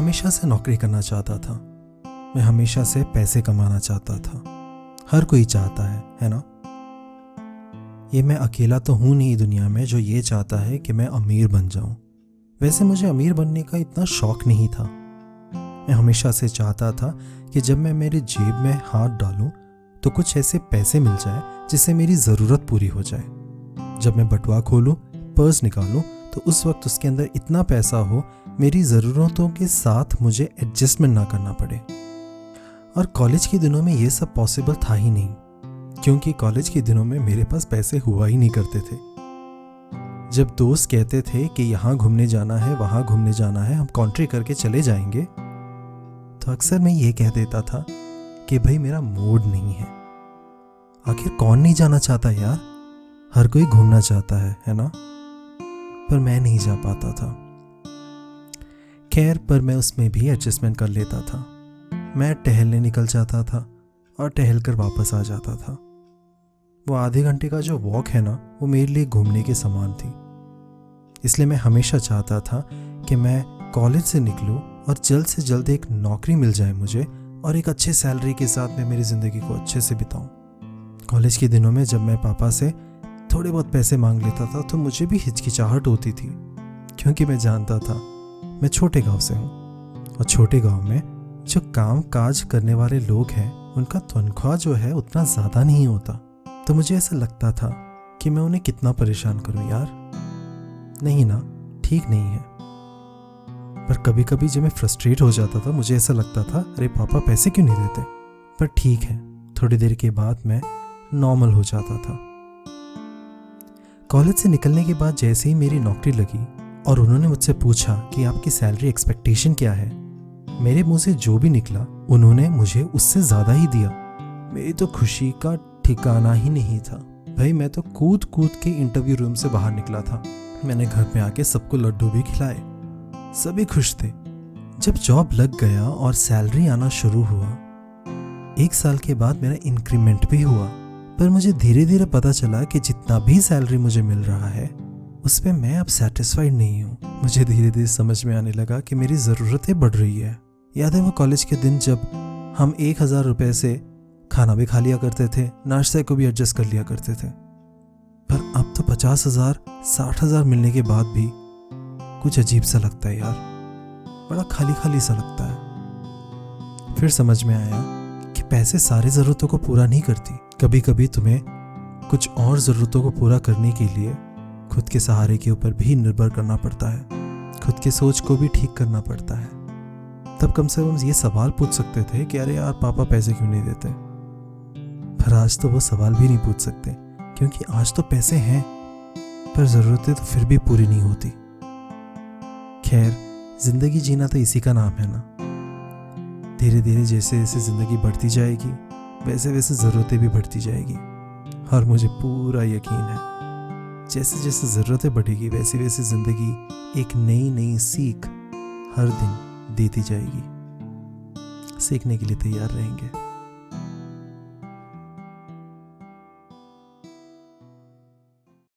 हमेशा से नौकरी करना चाहता था। मैं हमेशा से पैसे कमाना चाहता था। हर कोई चाहता है ना। ये मैं अकेला तो हूँ नहीं दुनिया में जो ये चाहता है कि मैं अमीर बन जाऊँ। वैसे मुझे अमीर बनने का इतना शौक नहीं था। मैं हमेशा से चाहता था कि जब मैं मेरी जेब में हाथ डालूं तो कुछ ऐसे पैसे मिल जाए जिससे मेरी ज़रूरत पूरी हो जाए। जब मैं बटुआ खोलूं, पर्स निकालूं तो उस वक्त उसके अंदर इतना पैसा हो मेरी ज़रूरतों के साथ मुझे एडजस्टमेंट ना करना पड़े। और कॉलेज के दिनों में ये सब पॉसिबल था ही नहीं, क्योंकि कॉलेज के दिनों में मेरे पास पैसे हुआ ही नहीं करते थे। जब दोस्त कहते थे कि यहाँ घूमने जाना है, वहाँ घूमने जाना है, हम कॉन्ट्री करके चले जाएंगे, तो अक्सर मैं ये कह देता था कि भाई मेरा मूड नहीं है। आखिर कौन नहीं जाना चाहता यार, हर कोई घूमना चाहता है ना। पर मैं नहीं जा पाता था। खैर, पर मैं उसमें भी एडजस्टमेंट कर लेता था। मैं टहलने निकल जाता था और टहल कर वापस आ जाता था। वो आधे घंटे का जो वॉक है ना, वो मेरे लिए घूमने के समान थी। इसलिए मैं हमेशा चाहता था कि मैं कॉलेज से निकलूं और जल्द से जल्द एक नौकरी मिल जाए मुझे, और एक अच्छे सैलरी के साथ मैं मेरी ज़िंदगी को अच्छे से बिताऊं। कॉलेज के दिनों में जब मैं पापा से थोड़े बहुत पैसे मांग लेता था तो मुझे भी हिचकिचाहट होती थी, क्योंकि मैं जानता था मैं छोटे गांव से हूँ, और छोटे गांव में जो काम काज करने वाले लोग हैं उनका तनख्वाह जो है उतना ज़्यादा नहीं होता। तो मुझे ऐसा लगता था कि मैं उन्हें कितना परेशान करूं यार। नहीं ना, ठीक नहीं है। पर कभी कभी जब मैं फ्रस्ट्रेट हो जाता था मुझे ऐसा लगता था अरे पापा पैसे क्यों नहीं देते। पर ठीक है, थोड़ी देर के बाद मैं नॉर्मल हो जाता था। कॉलेज से निकलने के बाद जैसे ही मेरी नौकरी लगी और उन्होंने मुझसे पूछा कि आपकी सैलरी एक्सपेक्टेशन क्या है, मेरे मुंह से जो भी निकला उन्होंने मुझे उससे ज़्यादा ही दिया। मेरी तो खुशी का ठिकाना ही नहीं था। भाई मैं तो कूद कूद के इंटरव्यू रूम से बाहर निकला था। मैंने घर में आके सबको लड्डू भी खिलाए, सभी खुश थे। जब जॉब लग गया और सैलरी आना शुरू हुआ, 1 साल के बाद मेरा इंक्रीमेंट भी हुआ। पर मुझे धीरे धीरे पता चला कि जितना भी सैलरी मुझे मिल रहा है उस पर मैं अब सेटिस्फाइड नहीं हूँ। मुझे धीरे धीरे समझ में आने लगा कि मेरी ज़रूरतें बढ़ रही है। याद है वो कॉलेज के दिन जब हम 1000 रुपये से खाना भी खा लिया करते थे, नाश्ते को भी एडजस्ट कर लिया करते थे। पर अब तो 50,000 60,000 मिलने के बाद भी कुछ अजीब सा लगता है यार, बड़ा खाली खाली सा लगता है। फिर समझ में आया कि पैसे सारी ज़रूरतों को पूरा नहीं करती। कभी कभी तुम्हें कुछ और ज़रूरतों को पूरा करने के लिए खुद के सहारे के ऊपर भी निर्भर करना पड़ता है, खुद की सोच को भी ठीक करना पड़ता है। तब कम से कम ये सवाल पूछ सकते थे कि अरे यार पापा पैसे क्यों नहीं देते। पर आज तो वो सवाल भी नहीं पूछ सकते, क्योंकि आज तो पैसे हैं पर ज़रूरतें तो फिर भी पूरी नहीं होती। खैर, ज़िंदगी जीना तो इसी का नाम है ना। धीरे धीरे जैसे जैसे ज़िंदगी बढ़ती जाएगी वैसे वैसे ज़रूरतें भी बढ़ती जाएगी। और मुझे पूरा यकीन है जैसे जैसे ज़रूरतें बढ़ेगी वैसे वैसे ज़िंदगी एक नई नई सीख हर दिन देती जाएगी। सीखने के लिए तैयार रहेंगे।